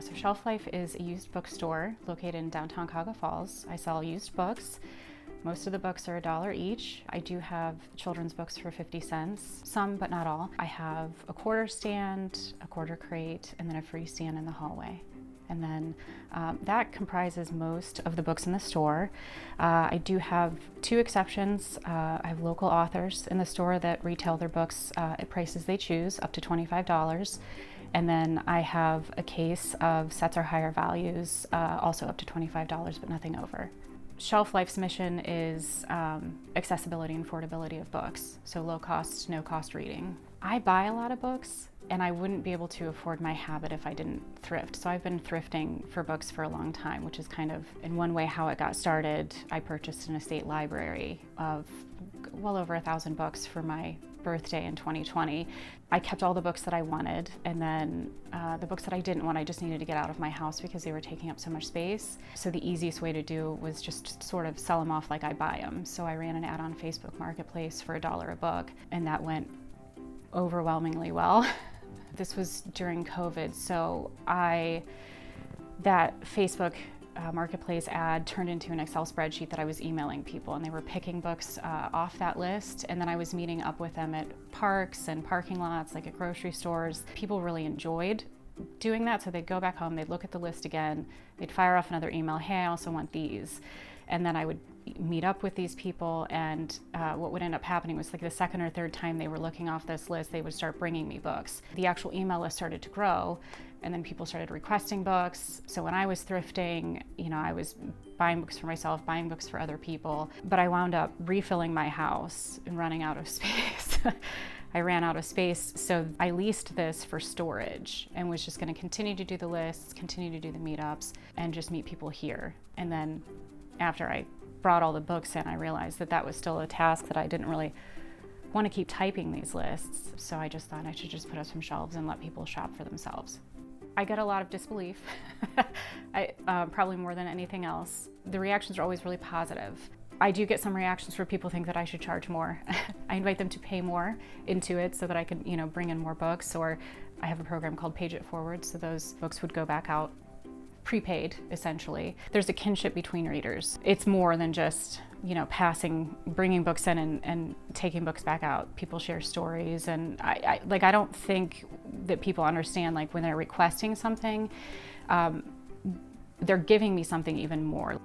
So Shelf Life is a used bookstore located in downtown Cuyahoga Falls. I sell used books. Most of the books are $1 each. I do have children's books for 50 cents, some but not all. I have a quarter stand, a quarter crate, and then a free stand in the hallway. And then that comprises most of the books in the store. I do have two exceptions. I have local authors in the store that retail their books at prices they choose, up to $25. And then I have a case of Sets or Higher Values, also up to $25, but nothing over. Shelf Life's mission is accessibility and affordability of books, so low cost, no cost reading. I buy a lot of books, and I wouldn't be able to afford my habit if I didn't thrift. So I've been thrifting for books for a long time, which is kind of, in one way, how it got started. I purchased an estate library of well over 1,000 books for my birthday in 2020. I kept all the books that I wanted, and then the books that I didn't want, I just needed to get out of my house because they were taking up so much space. So the easiest way to do was just sort of sell them off like I buy them. So I ran an ad on Facebook Marketplace for $1 a book, and that went overwhelmingly well. This was during COVID, so that Facebook Marketplace ad turned into an Excel spreadsheet that I was emailing people, and they were picking books off that list, and then I was meeting up with them at parks and parking lots, like at grocery stores. People really enjoyed doing that, so they'd go back home, they'd look at the list again, they'd fire off another email, hey, I also want these. And then I would meet up with these people, and what would end up happening was, like, the second or third time they were looking off this list, they would start bringing me books. The actual email list started to grow, and then people started requesting books. So when I was thrifting, I was buying books for myself, buying books for other people, but I wound up refilling my house and running out of space. I ran out of space, so I leased this for storage and was just going to continue to do the lists, continue to do the meetups, and just meet people here. And then after I brought all the books in, I realized that was still a task that I didn't really want to keep typing these lists. So I just thought I should just put up some shelves and let people shop for themselves. I get a lot of disbelief, probably more than anything else. The reactions are always really positive. I do get some reactions where people think that I should charge more. I invite them to pay more into it so that I can, bring in more books, or I have a program called Page It Forward, so those books would go back out prepaid, essentially. There's a kinship between readers. It's more than just, bringing books in and taking books back out. People share stories, and I don't think that people understand, like, when they're requesting something, they're giving me something even more.